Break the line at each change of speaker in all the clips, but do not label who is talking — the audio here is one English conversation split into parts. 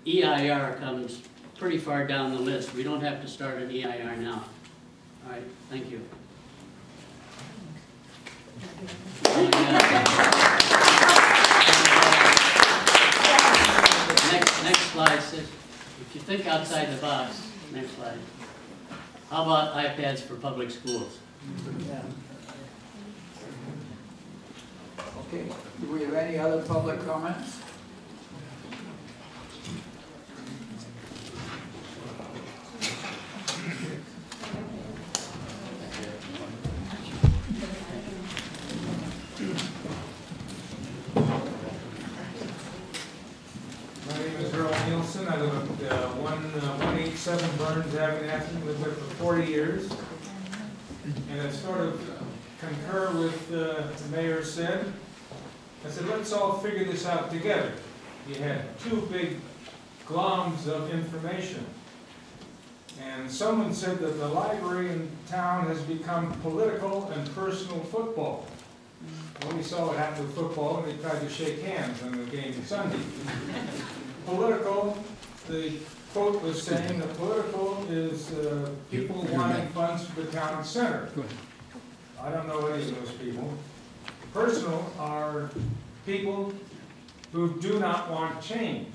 EIR comes pretty far down the list. We don't have to start an EIR now. All right, thank you. Next slide says, if you think outside the box, next slide. How about iPads for public schools?
Yeah. Okay, do we have any other public comments?
I live at 187 Burns Avenue, Atherton. Lived there for 40 years. And I sort of concur with the mayor said. I said, let's all figure this out together. You had two big gloms of information. And someone said that the library in town has become political and personal football. Well, we saw what happened with football when they tried to shake hands on the game Sunday. Political, the quote was saying that political is people wanting funds for the town center. I don't know any of those people. Personal are people who do not want change.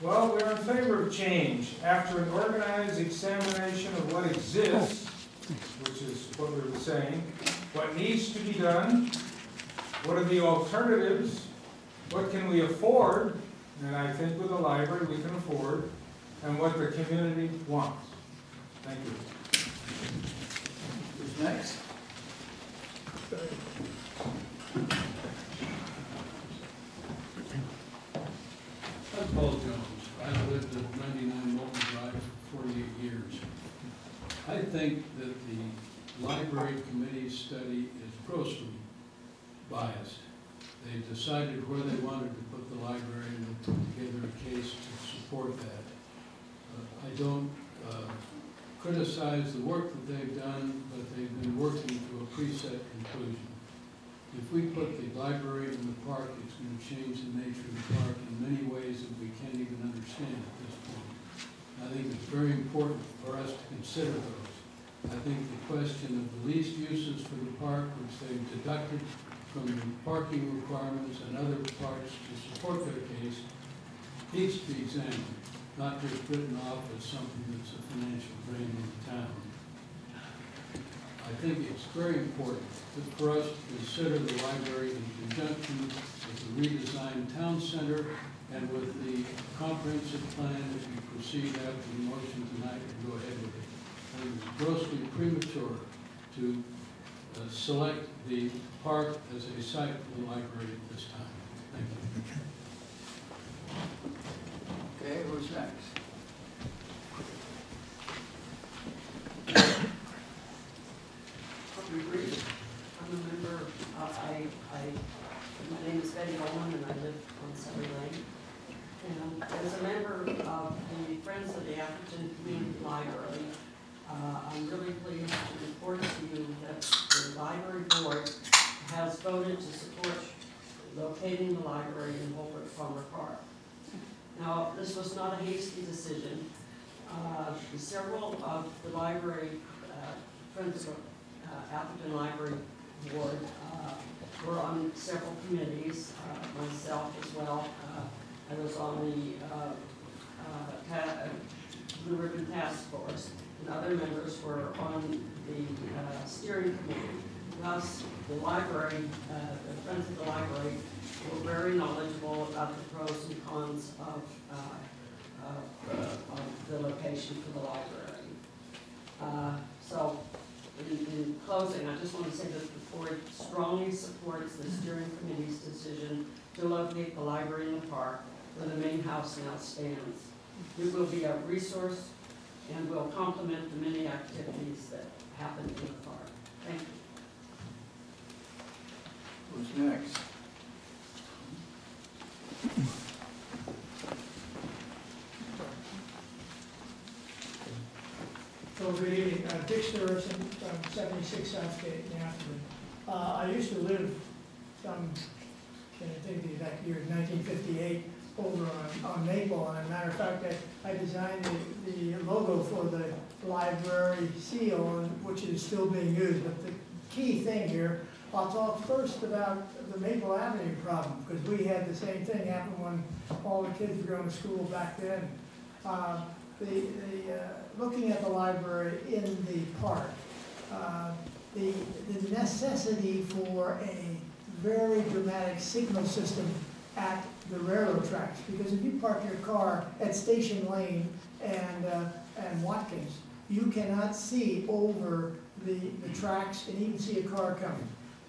Well, we're in favor of change. After an organized examination of what exists, which is what we were saying, what needs to be done, what are the alternatives, what can we afford, and I think with the library we can afford, and what the community wants. Thank you.
Who's next?
I'm Paul Jones. I lived at 99 Moulton Drive for 48 years. I think that the library committee's study is grossly biased. They decided where they wanted to put the library and they put together a case to support that. I don't criticize the work that they've done, but they've been working to a preset conclusion. If we put the library in the park, it's going to change the nature of the park in many ways that we can't even understand at this point. I think it's very important for us to consider those. I think the question of the least uses for the park, which they've deducted from the parking requirements and other parts to support their case, needs to be examined, not just written off as something that's a financial drain on the town. I think it's very important for us to consider the library in conjunction with the redesigned town center and with the comprehensive plan as we proceed after the motion tonight and go ahead with it. I think it's grossly premature to select the park as a site for the library at this time. Thank you.
Okay, who's next?
I'm a member, my name is Betty Holman and I live on Surrey Lane. And as a member of the Friends of the Atherton Community Library, I'm really pleased to report to you that the library board has voted to support locating the library in Holbrook Farmer Park. Now, this was not a hasty decision. Several of the library, Friends of Atherton Library Board were on several committees, myself as well. I was on the Blue Ribbon Task Force, and other members were on the steering committee. Thus, the library, the Friends of the Library, were very knowledgeable about the pros and cons of the location for the library. So, in closing, I just want to say that the board strongly supports the steering committee's decision to locate the library in the park where the main house now stands. It will be a resource and will complement the many activities that happen in the park. Thank you.
Who's next?
So good evening. Dick Sturgeon from 76 Southgate in Atherton. I used to live from, I think the exact year, 1958 over on Maple. And as a matter of fact, I designed the logo for the library seal, which is still being used. But the key thing here, I'll talk first about the Maple Avenue problem, because we had the same thing happen when all the kids were going to school back then. Looking at the library in the park, the necessity for a very dramatic signal system at the railroad tracks, because if you park your car at Station Lane and Watkins, you cannot see over the tracks and even see a car coming.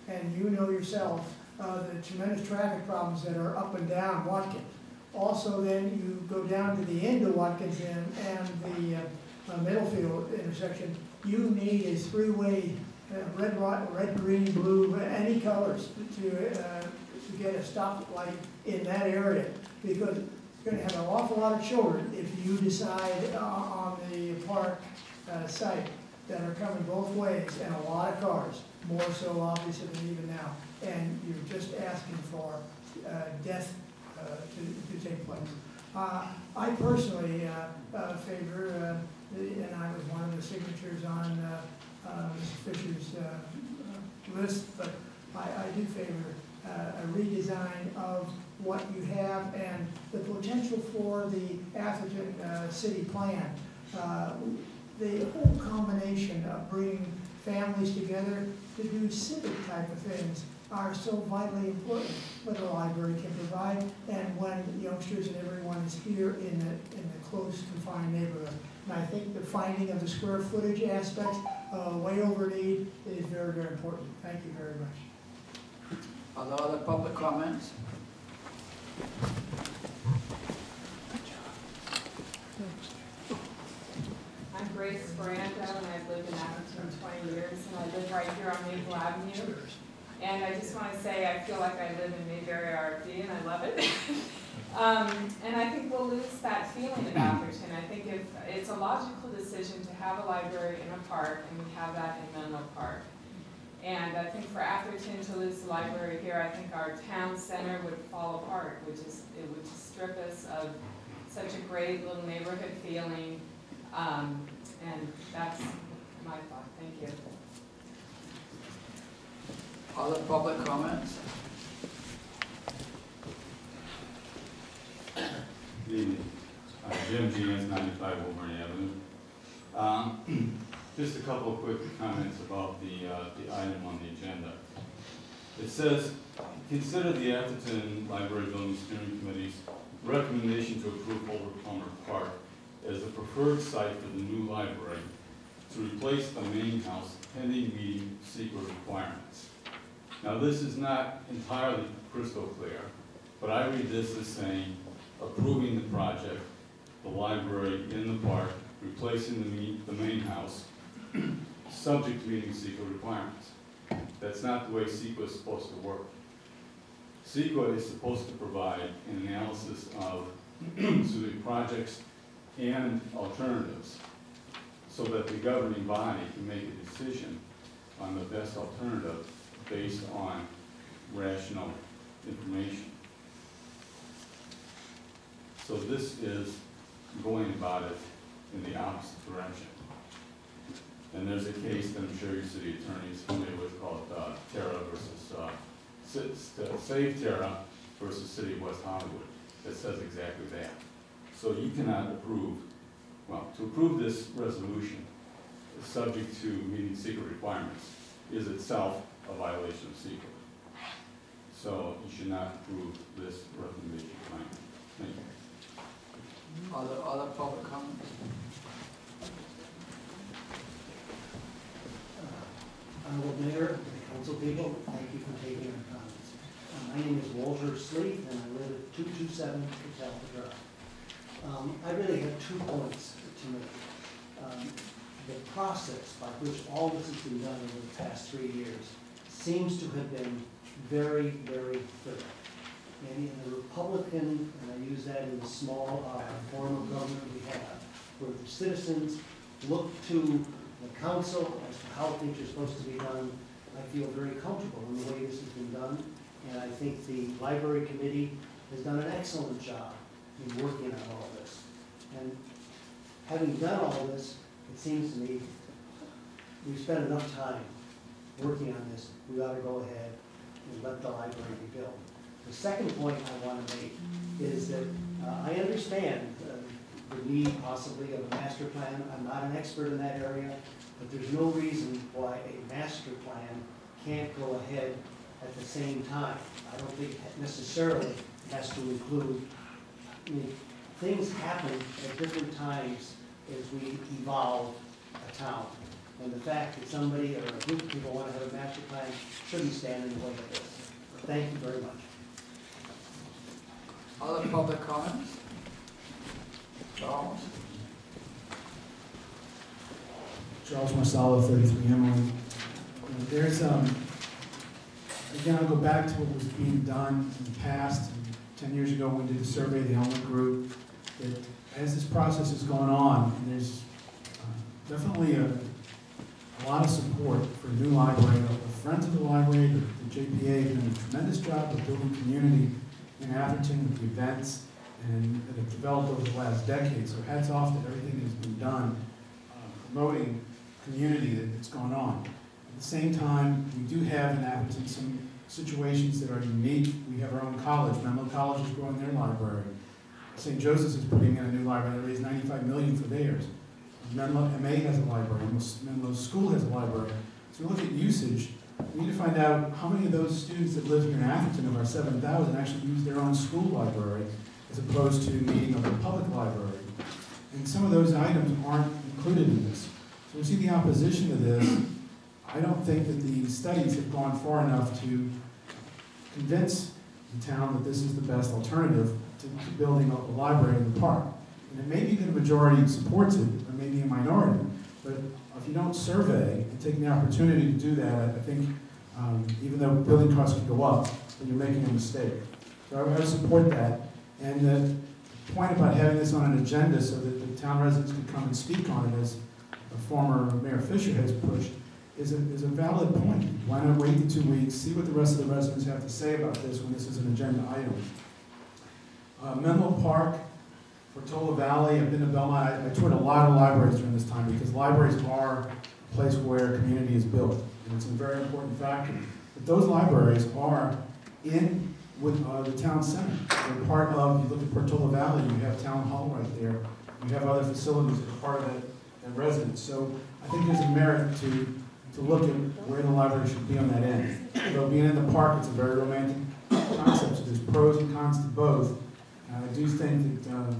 And you know yourself the tremendous traffic problems that are up and down Watkins. Also, then you go down to the end of Watkins and the Middlefield intersection. You need a three-way red, green, blue, any colors to get a stoplight in that area, because you're going to have an awful lot of children if you decide on the park site that are coming both ways, and a lot of cars, more so obviously than even now. And you're just asking for death to take place. I personally favor, and I was one of the signatures on Mr. Fisher's list, but I do favor a redesign of what you have and the potential for the Atherton city plan. The whole combination of bringing families together to do civic type of things are so vitally important, what the library can provide, and when youngsters and everyone is here in the close confined neighborhood. And I think the finding of the square footage aspect way over need is very, very important. Thank you very much.
Are there other public comments?
I'm Grace Brando, and I've lived in Atherton 20 years, and I live right here on Maple Avenue. And I just want to say I feel like I live in Mayberry RFD, and I love it. And I think we'll lose that feeling of Atherton. I think if it's a logical decision to have a library in a park, and we have that in Menlo Park. And I think for Atherton to lose the library here, I think our town center would fall apart, it would just strip us of such a great little neighborhood feeling. And that's my thought. Thank you.
Other public comments?
Good evening. Jim Gians, 95 Woburn Avenue. Just a couple of quick comments about the item on the agenda. It says, consider the Atherton Library Building Steering Committee's recommendation to approve Old Plummer Park as the preferred site for the new library to replace the main house pending meeting secret requirements. Now, this is not entirely crystal clear, but I read this as saying approving the project, the library in the park, replacing the main house, subject to meeting secret requirements. That's not the way CEQA is supposed to work. CEQA is supposed to provide an analysis of projects and alternatives so that the governing body can make a decision on the best alternative based on rational information. So this is going about it in the opposite direction. And there's a case that I'm sure your city attorney is familiar with called Terra versus Save Terra versus City of West Hollywood that says exactly that. So you cannot approve, well, to approve this resolution subject to meeting secret requirements is itself a violation of secret. So you should not approve this recommendation tonight. Thank you.
Are there other public comments?
Honorable Mayor, council people, thank you for taking our comments. My name is Walter Sleeth, and I live at 227 Catalpa Drive. I really have 2 points to make. The process by which all this has been done over the past 3 years seems to have been very, very thorough. And in the Republican, and I use that in the small form of government we have, where the citizens look to the council as to how things are supposed to be done, I feel very comfortable in the way this has been done. And I think the library committee has done an excellent job in working on all this. And having done all this, it seems to me we've spent enough time working on this. We ought to go ahead and let the library be built. The second point I want to make is that I understand the need possibly of a master plan. I'm not an expert in that area, but there's no reason why a master plan can't go ahead at the same time. I don't think it necessarily has to include, I mean, things happen at different times as we evolve a town. And the fact that somebody or a group of people want to have a master plan shouldn't stand in the way of this. Thank you very much.
Other public comments? Charles?
Charles Marsala, 33 Emily. There's, again, I'll go back to what was being done in the past. 10 years ago, when we did the survey, the Helmet Group, that as this process is going on, and there's definitely a lot of support for a new library. The friends of the library, the JPA, have done a tremendous job of building community in Atherton with the events and that have developed over the last decade. So hats off to everything that's been done promoting community that's going on. At the same time, we do have in Atherton some situations that are unique. We have our own college. Menlo College is growing their library. St. Joseph's is putting in a new library. They raised $95 million for theirs. Menlo MA has a library. Menlo School has a library. So we look at usage. We need to find out how many of those students that live here in Atherton, of our 7,000, actually use their own school library as opposed to meeting of a public library. And some of those items aren't included in this. So we see the opposition to this. I don't think that the studies have gone far enough to convince the town that this is the best alternative to building a library in the park. And it may be that a majority supports it, or maybe a minority, but if you don't survey and take the opportunity to do that, I think even though building costs can go up, then you're making a mistake. So I would support that. And the point about having this on an agenda so that the town residents can come and speak on it, as former Mayor Fisher has pushed, is a valid point. Why not wait the 2 weeks, see what the rest of the residents have to say about this when this is an agenda item. Menlo Park, Portola Valley, I've been to Belmont. I toured a lot of libraries during this time because libraries are a place where community is built, and it's a very important factor. But those libraries are in with the town center. They're part of, you look at Portola Valley, you have Town Hall right there. You have other facilities that are part of that residence. So I think there's a merit to look at where the library should be on that end. Although being in the park, it's a very romantic concept, so there's pros and cons to both. I do think that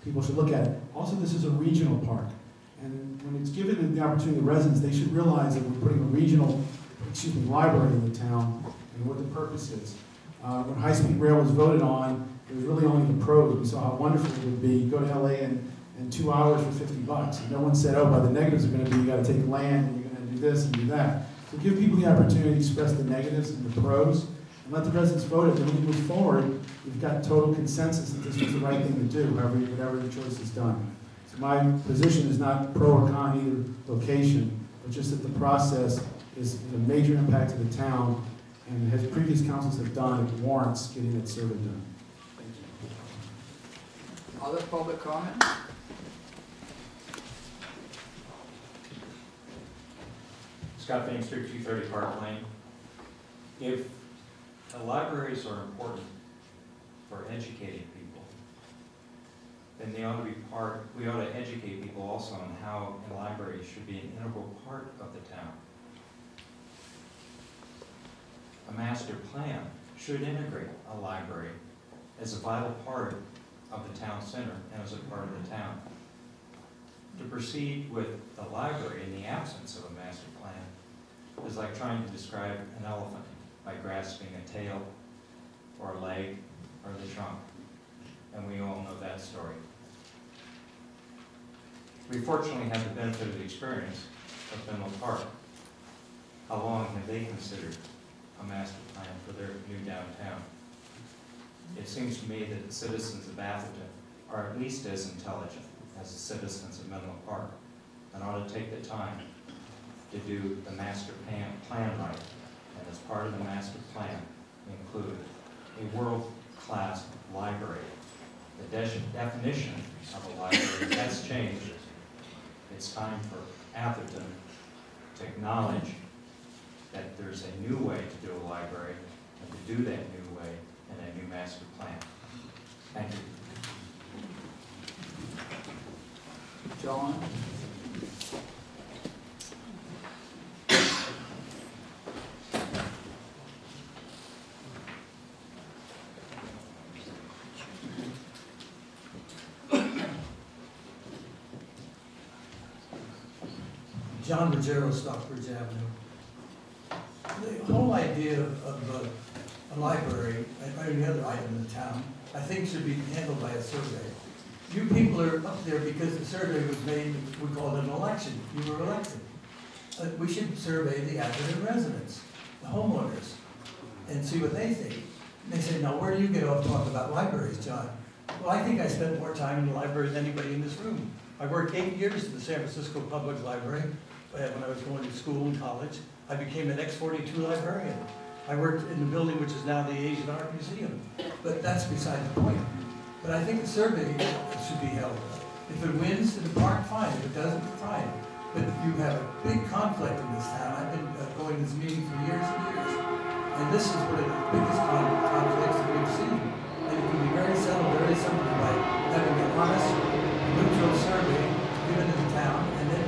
people should look at it. Also, this is a regional park. And when it's given the opportunity to residents, they should realize that we're putting a regional, library in the town and what the purpose is. When high-speed rail was voted on, it was really only the pros. We saw how wonderful it would be. Go to LA in 2 hours for $50. And no one said, oh, well, the negatives are going to be you got to take land and you're going to do this and do that. So give people the opportunity to express the negatives and the pros, and let the residents vote it. Then when you move forward, you've got total consensus that this was the right thing to do, whatever the choice is done. So my position is not pro or con either location, but just that the process is a major impact to the town, and as previous councils have done, it warrants getting that survey done. Thank you.
Other public comments?
Scott Fane Street, 230 Park Lane. If the libraries are important for educating people, then they ought to be we ought to educate people also on how a library should be an integral part of the town. A master plan should integrate a library as a vital part of the town center and as a part of the town. To proceed with the library in the absence of a master plan is like trying to describe an elephant by grasping a tail or a leg or the trunk. And we all know that story. We fortunately have the benefit of the experience of Menlo Park. How long have they considered a master plan for their new downtown? It seems to me that the citizens of Atherton are at least as intelligent as the citizens of Menlo Park and ought to take the time to do the master plan right. And as part of the master plan, include a class library. The definition of a library has changed. It's time for Atherton to acknowledge that there's a new way to do a library, and to do that new way in a new master plan. Thank you.
John?
John Ruggiero, Stockbridge Avenue. The whole idea of a library, or any other item in the town, I think should be handled by a survey. You people are up there because the survey was made, we called it an election, you were elected. We should survey the Atherton residents, the homeowners, and see what they think. And they say, now where do you get off talking about libraries, John? Well, I think I spent more time in the library than anybody in this room. I worked 8 years in the San Francisco Public Library when I was going to school and college. I became an X-42 librarian. I worked in the building which is now the Asian Art Museum. But that's beside the point. But I think a survey should be held. If it wins in the park, fine. If it doesn't, fine. But you have a big conflict in this town. I've been going to this meeting for years and years. And this is one of the biggest conflicts that we've seen. And it can be very settled very simply by having an honest, neutral survey given to the town, and then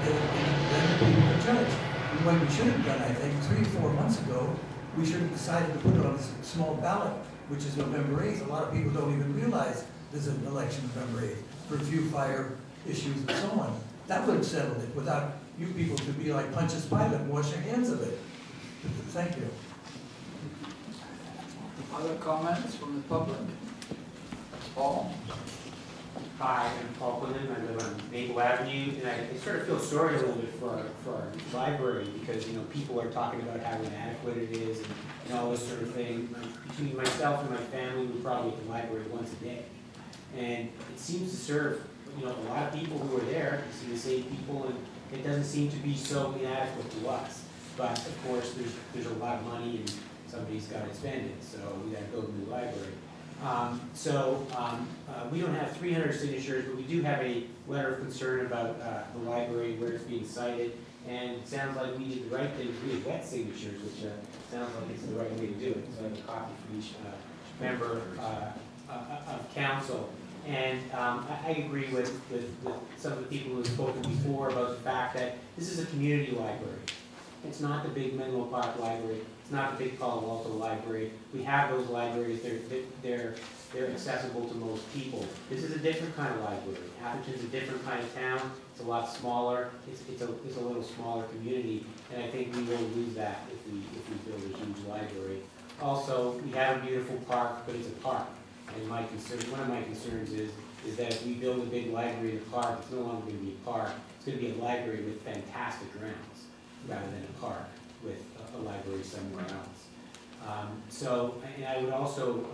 the people can judge. And what we should have done, I think, 3 or 4 months ago, we should have decided to put it on a small ballot, which is November 8th. A lot of people don't even realize there's an election November 8th for a few fire issues and so on. That would have settled it without you people to be like Pontius Pilate and wash your hands of it. Thank you.
Other comments from the public? Paul?
Hi, I'm Paul Quinlan. I live on Maple Avenue, and I sort of feel sorry a little bit for our library because, you know, people are talking about how inadequate it is and all this sort of thing. Between myself and my family, we're probably at the library once a day. And it seems to serve, you know, a lot of people who are there. You see the same people, and it doesn't seem to be so inadequate to us. But, of course, there's a lot of money, and somebody's got to spend it, so we got to build a new library. We don't have 300 signatures, but we do have a letter of concern about the library, where it's being cited, and it sounds like we did the right thing. We had wet signatures, which sounds like it's the right way to do it. So I have a copy for each member of council. And I agree with some of the people who have spoken before about the fact that this is a community library. It's not the big Menlo Park Library. It's not the big Palo Alto Library. We have those libraries. They're accessible to most people. This is a different kind of library. Atherton's a different kind of town. It's a lot smaller. It's a little smaller community, and I think we will lose that if we build a huge library. Also, we have a beautiful park, but it's a park. And one of my concerns is that if we build a big library in the park, it's no longer going to be a park. It's going to be a library with fantastic grounds, rather than a park with a library somewhere else. And I would also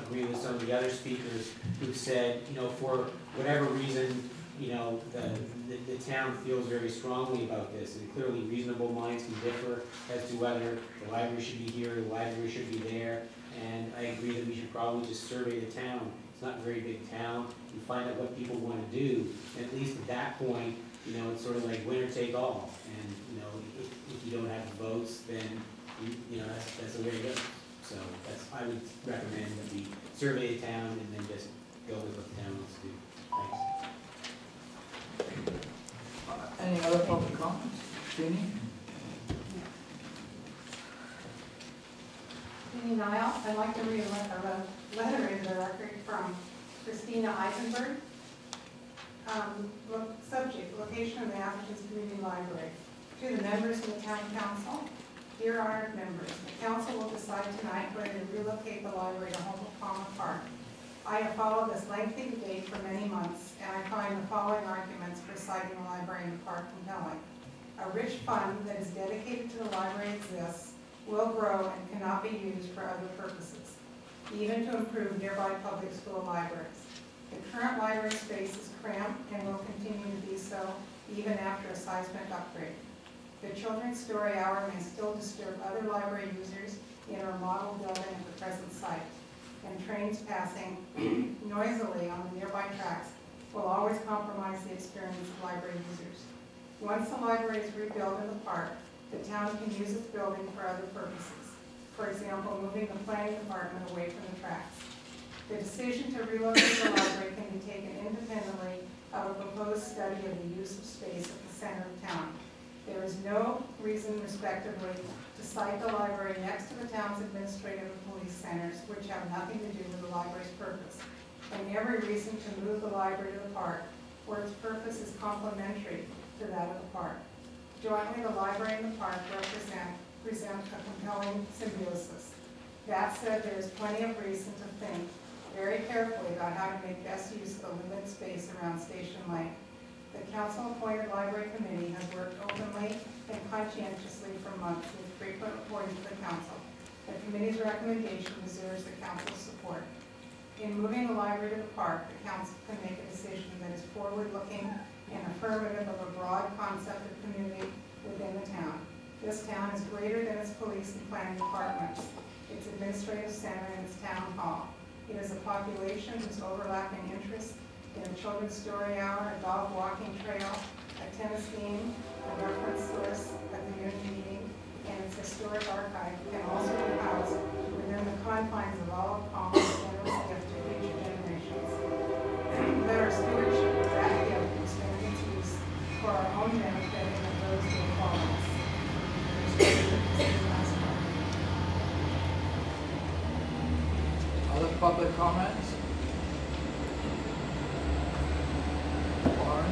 agree with some of the other speakers who said, you know, for whatever reason, you know, the town feels very strongly about this, and clearly reasonable minds can differ as to whether the library should be here, the library should be there, and I agree that we should probably just survey the town. It's not a very big town, and find out what people want to do, and at least at that point, you know, it's sort of like winner take all, and, you know, if you don't have the votes, then, you know, that's the way it goes. So I would recommend that we survey the town and then just go with what the town wants to do. Thanks.
Any other public comments? Jeannie?
Jeannie Nile, I'd like to read a letter into the record from Christina Eisenberg. Subject, location of the Atherton Community Library. To the members of the Town Council, dear honored members, the Council will decide tonight whether to relocate the library to Humboldt Palmer Park. I have followed this lengthy debate for many months, and I find the following arguments for citing the library in the park compelling. A rich fund that is dedicated to the library exists, will grow, and cannot be used for other purposes, even to improve nearby public school libraries. The current library space is cramped and will continue to be so even after a seismic upgrade. The Children's Story Hour may still disturb other library users in a remodeled building at the present site. and trains passing noisily on the nearby tracks will always compromise the experience of library users. Once the library is rebuilt in the park, the town can use its building for other purposes. For example, moving the planning department away from the tracks. The decision to relocate the library can be taken independently of a proposed study of the use of space at the center of town. There is no reason, respectively, to site the library next to the town's administrative and police centers, which have nothing to do with the library's purpose, and every reason to move the library to the park, where its purpose is complementary to that of the park. Jointly, the library and the park present a compelling symbiosis. That said, there is plenty of reason to think very carefully about how to make best use of the limited space around Station Lane. The council-appointed library committee has worked openly and conscientiously for months with frequent reporting to the council. The committee's recommendation deserves the council's support. In moving the library to the park, the council can make a decision that is forward-looking and affirmative of a broad concept of community within the town. This town is greater than its police and planning departments, its administrative center, and its town hall. It is a population whose overlapping interests in a children's story hour, a dog walking trail, a tennis game, a reference source, a community meeting, and its historic archive can also be housed within the confines of all of Palmer's generous gift to future generations. Let our stewardship of that gift expand its use for our own benefit and of those who will follow us.
Other public comments? Lauren?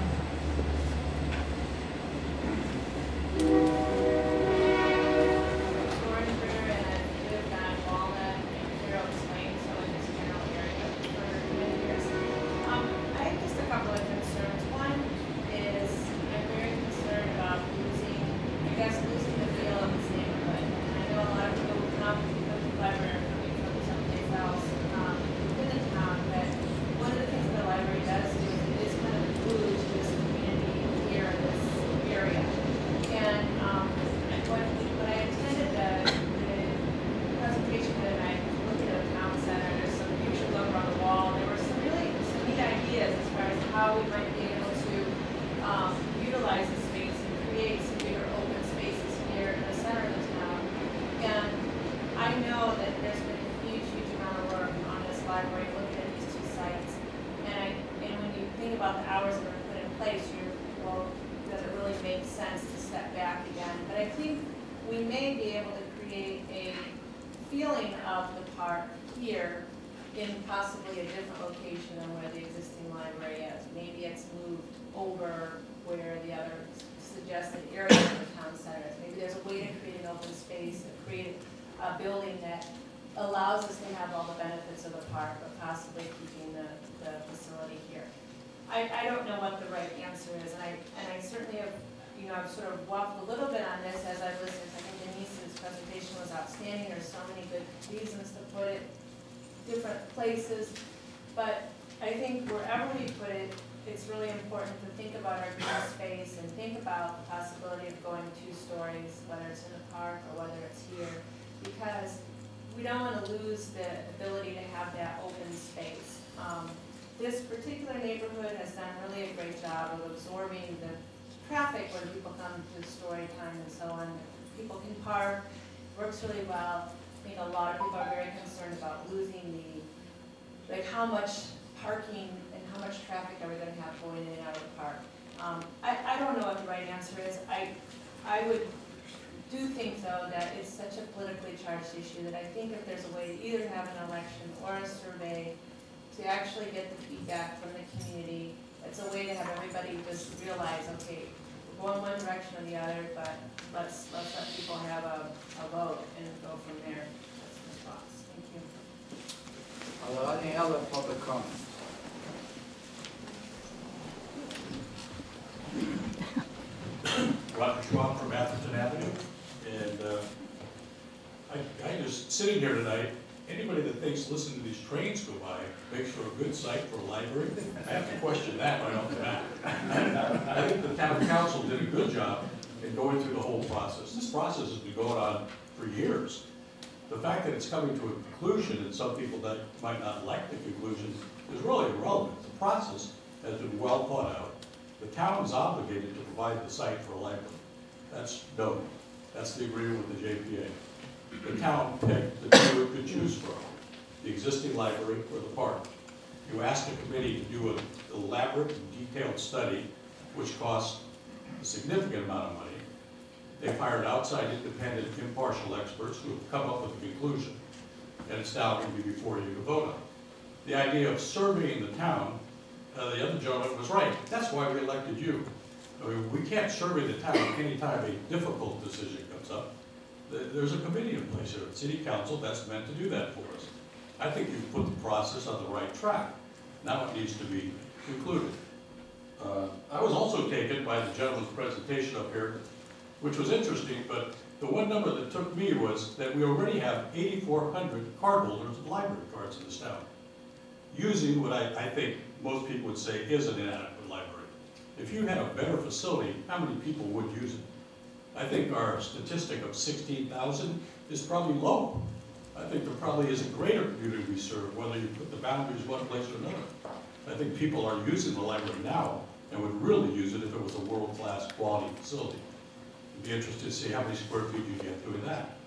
Possibly a different location than where the existing library is. Maybe it's moved over where the other suggested area of the town center is. Maybe there's a way to create an open space, to create a building that allows us to have all the benefits of the park, but possibly keeping the facility here. I don't know what the right answer is, and I certainly have, I've sort of waffled a little bit on this as I've listened. I think Denise's presentation was outstanding. There's so many good reasons to put it different places, but I think wherever we put it, it's really important to think about our green space and think about the possibility of going 2 stories, whether it's in the park or whether it's here, because we don't want to lose the ability to have that open space. This particular neighborhood has done really a great job of absorbing the traffic when people come to story time and so on. People can park, works really well. I think a lot of people are very concerned about losing how much parking and how much traffic are we going to have going in and out of the park. I don't know what the right answer is. I would do think, though, that it's such a politically charged issue that I think if there's a way to either have an election or a survey to actually get the feedback from the community, it's a way to have everybody just realize, okay, we're going one direction or the other, but let's let people have a vote and go from there. That's my thoughts. Thank you.
Are there any other public comments?
Roger Schwab from Atherton Avenue, and I just sitting here tonight. Anybody that thinks listening to these trains go by makes for a good site for a library, I have to question that right off the bat. I think the town council did a good job in going through the whole process. This process has been going on for years. The fact that it's coming to a conclusion, and some people that might not like the conclusion, is really irrelevant. The process has been well thought out. The town is obligated to provide the site for a library. That's known. That's the agreement with the JPA. The town picked the two it could choose from, the existing library or the park. You asked the committee to do an elaborate and detailed study, which costs a significant amount of money. They've hired outside independent impartial experts who have come up with a conclusion, and it's now going to be before you to vote on. The idea of surveying the town, the other gentleman was right. That's why we elected you. I mean, we can't survey the town anytime a difficult decision comes up. There's a committee in place here at City Council that's meant to do that for us. I think you've put the process on the right track. Now it needs to be concluded. I was also taken by the gentleman's presentation up here, which was interesting, but the one number that took me was that we already have 8,400 cardholders of library cards in this town, using what I think most people would say is an inadequate library. If you had a better facility, how many people would use it? I think our statistic of 16,000 is probably low. I think there probably is a greater community we serve, whether you put the boundaries one place or another. I think people are using the library now and would really use it if it was a world-class quality facility. It'd be interested to see how many square feet you get doing that.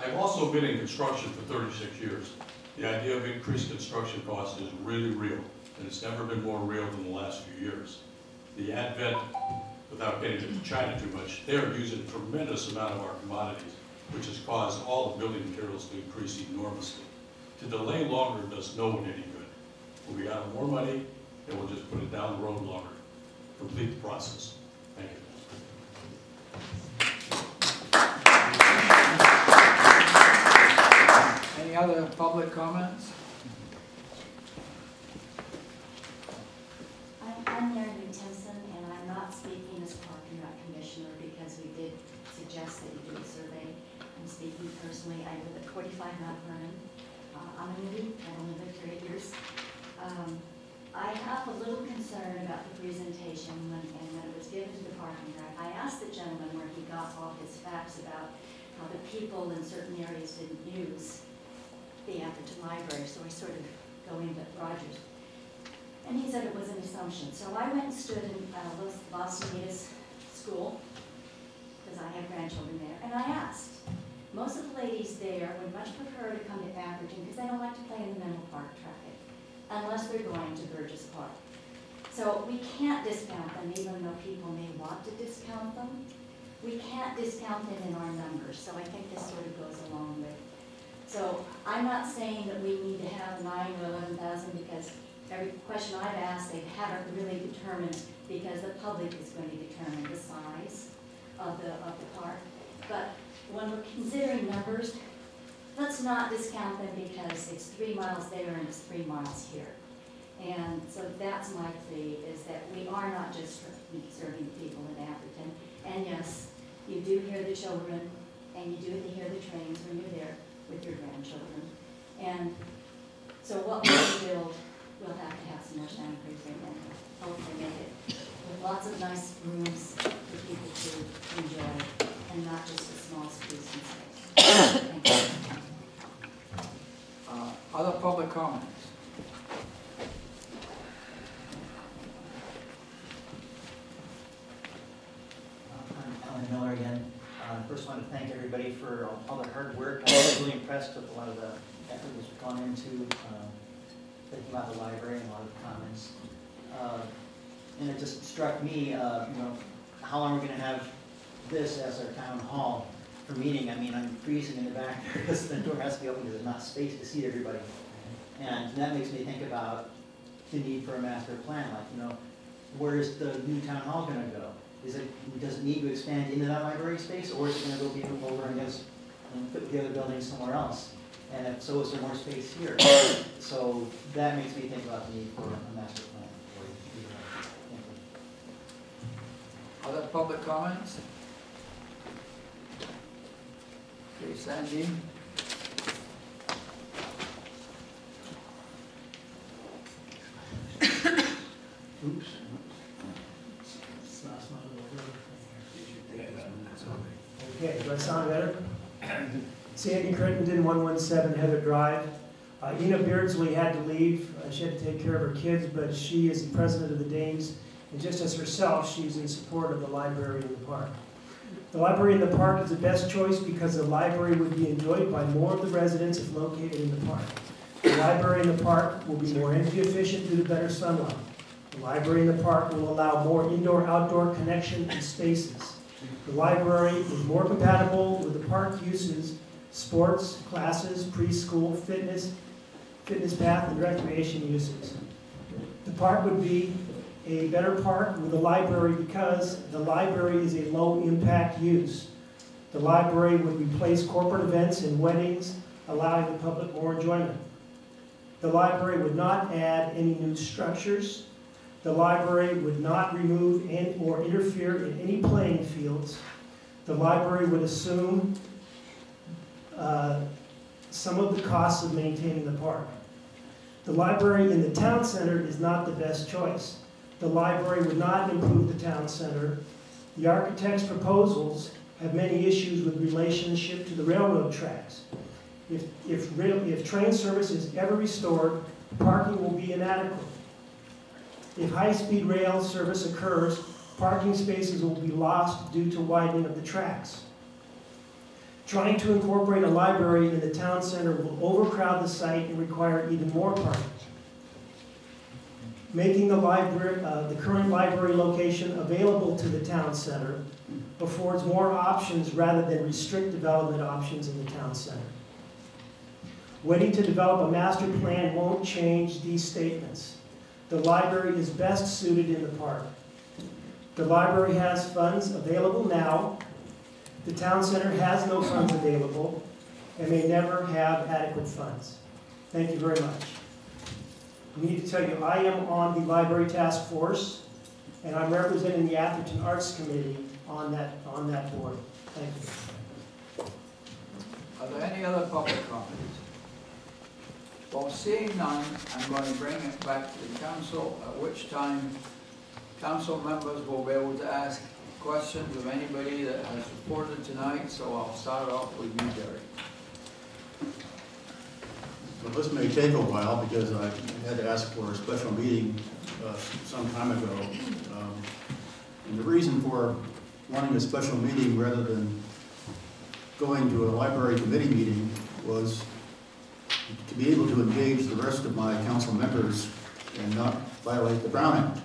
I've also been in construction for 36 years. The idea of increased construction costs is really real, and it's never been more real than the last few years. The advent, without getting into China too much, they're using a tremendous amount of our commodities, which has caused all the building materials to increase enormously. To delay longer does no one any good. We'll be out of more money, and we'll just put it down the road longer. Complete the process. Thank you.
Any other public comments?
I'm Mary Newtenson, and I'm not speaking as Park and Rec Commissioner because we did suggest that you do a survey. I'm speaking personally. I live at 45 Mount Vernon. I'm a newbie. I've only lived here 8 years. I have a little concern about the presentation when it was given to the Park and Rec. I asked the gentleman where he got all his facts about how the people in certain areas didn't use the Atherton Library, so I sort of go into Rogers. And he said it was an assumption. So I went and stood in Los Angeles School, because I have grandchildren there, and I asked. Most of the ladies there would much prefer to come to Atherton because they don't like to play in the Menlo Park traffic, unless they're going to Burgess Park. So we can't discount them, even though people may want to discount them. We can't discount them in our numbers, so I think this sort of goes along with. So I'm not saying that we need to have 9 or 11,000 because every question I've asked, they haven't really determined, because the public is going to determine the size of the park. But when we're considering numbers, let's not discount them because it's 3 miles there and it's 3 miles here. And so that's my plea, is that we are not just serving people in Atherton. And yes, you do hear the children, and you do hear the trains when you're there with your grandchildren. And so what we build, we'll have to have some more soundproofing and hopefully make it with lots of nice rooms for people to enjoy, and not just a small space and space. Thank you.
Other public comments?
I'm Alan Miller again. First, I want to thank everybody for all their hard work. I was really impressed with a lot of the effort that's gone into thinking about the library and a lot of the comments. And it just struck me, you know, how long we're going to have this as our town hall for meeting. I mean, I'm freezing in the back because the door has to be open because there's not space to seat everybody. And that makes me think about the need for a master plan. Like, you know, where is the new town hall going to go? Does it need to expand into that library space, or is it going to go be over and just fit with the other buildings somewhere else? And if so, is there more space here? So that makes me think about the need for a master plan.
Other public comments? Okay, Sandy?
Oops.
Okay, do I sound better? Sandy Crittenden, 117 Heather Drive. Ina Beardsley had to leave. She had to take care of her kids, but she is the president of the Dames, and just as herself, she's in support of the library in the park. The library in the park is the best choice because the library would be enjoyed by more of the residents if located in the park. The library in the park will be more energy efficient due to better sunlight. The library in the park will allow more indoor-outdoor connection and spaces. The library is more compatible with the park uses, sports, classes, preschool, fitness path, and recreation uses. The park would be a better park with a library because the library is a low-impact use. The library would replace corporate events and weddings, allowing the public more enjoyment. The library would not add any new structures. The library would not remove or interfere in any playing fields. The library would assume some of the costs of maintaining the park. The library in the town center is not the best choice. The library would not improve the town center. The architect's proposals have many issues with relationship to the railroad tracks. If train service is ever restored, parking will be inadequate. If high-speed rail service occurs, parking spaces will be lost due to widening of the tracks. Trying to incorporate a library in the town center will overcrowd the site and require even more parking. Making the current library location available to the town center affords more options rather than restrict development options in the town center. Waiting to develop a master plan won't change these statements. The library is best suited in the park. The library has funds available now. The town center has no funds available and may never have adequate funds. Thank you very much. I need to tell you, I am on the library task force, and I'm representing the Atherton Arts Committee on that board. Thank you.
Are there any other public comments? Well, seeing none, I'm going to bring it back to the council, at which time council members will be able to ask questions of anybody that has reported tonight, so I'll start off with you, Jerry.
Well, this may take a while because I had to ask for a special meeting some time ago. And the reason for wanting a special meeting rather than going to a library committee meeting was to be able to engage the rest of my council members and not violate the Brown Act.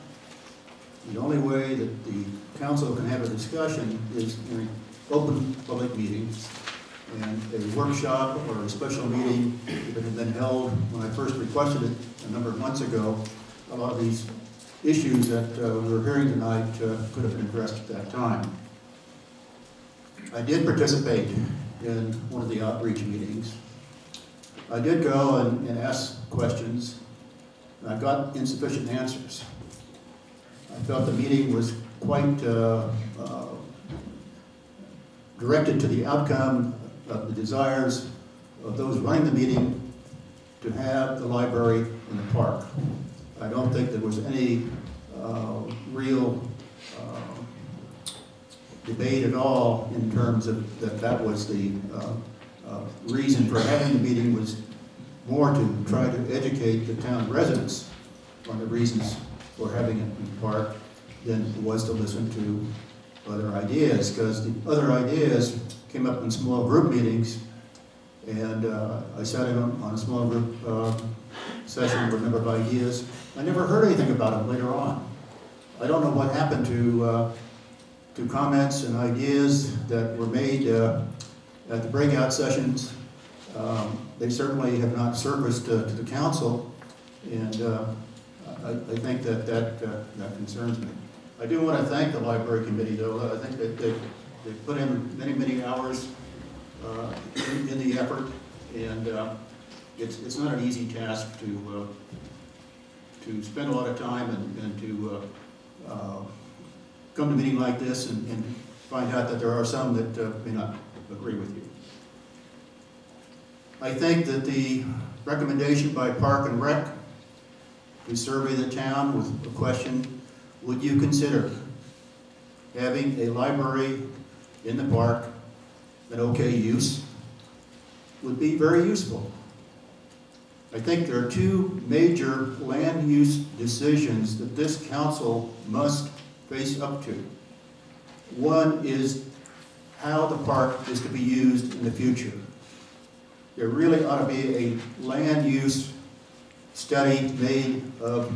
The only way that the council can have a discussion is in an open public meeting, and a workshop or a special meeting that had been held when I first requested it a number of months ago. A lot of these issues that we're hearing tonight could have been addressed at that time. I did participate in one of the outreach meetings. I did go and ask questions, and I got insufficient answers. I felt the meeting was quite directed to the outcome of the desires of those running the meeting to have the library in the park. I don't think there was any real debate at all in terms of that was the reason for having the meeting, was more to try to educate the town residents on the reasons for having it in the park than it was to listen to other ideas, because the other ideas came up in small group meetings, and I sat in on a small group session with a number of ideas. I never heard anything about them later on. I don't know what happened to comments and ideas that were made at the breakout sessions. They certainly have not surfaced to the council, and I think that concerns me. I do want to thank the library committee, though. I think that they put in many hours in the effort, and it's not an easy task to spend a lot of time and to come to a meeting like this and find out that there are some that may not agree with you. I think that the recommendation by Park and Rec to survey the town with a question, would you consider having a library in the park an okay use would be very useful. I think there are two major land use decisions that this council must face up to. One is how the park is to be used in the future. There really ought to be a land use study made of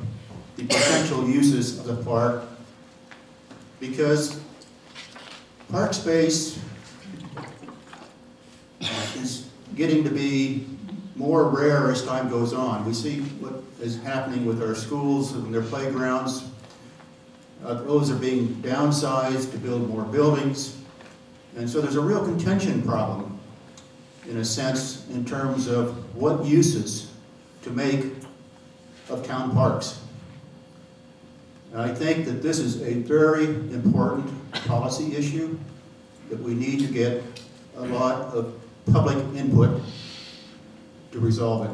the potential uses of the park, because park space is getting to be more rare as time goes on. We see what is happening with our schools and their playgrounds. Those are being downsized to build more buildings. And so there's a real contention problem, in a sense, in terms of what uses to make of town parks. And I think that this is a very important policy issue, that we need to get a lot of public input to resolve it.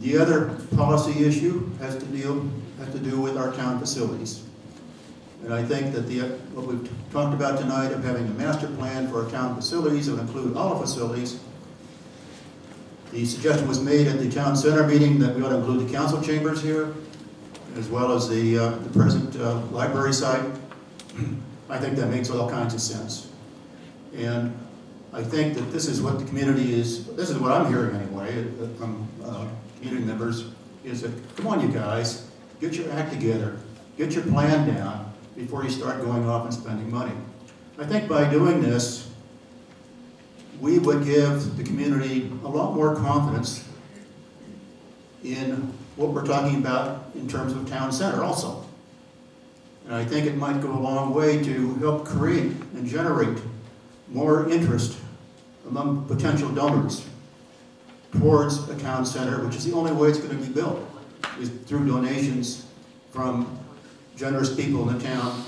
The other policy issue has to do with our town facilities. And I think that what we've talked about tonight of having a master plan for our town facilities that would include all the facilities. The suggestion was made at the town center meeting that we ought to include the council chambers here, as well as the present library site. I think that makes all kinds of sense. And I think that this is what the community is, this is what I'm hearing anyway from community members, is that, come on you guys, get your act together, get your plan down before you start going off and spending money. I think by doing this, we would give the community a lot more confidence in what we're talking about in terms of town center also. And I think it might go a long way to help create and generate more interest among potential donors towards a town center, which is the only way it's going to be built, is through donations from generous people in the town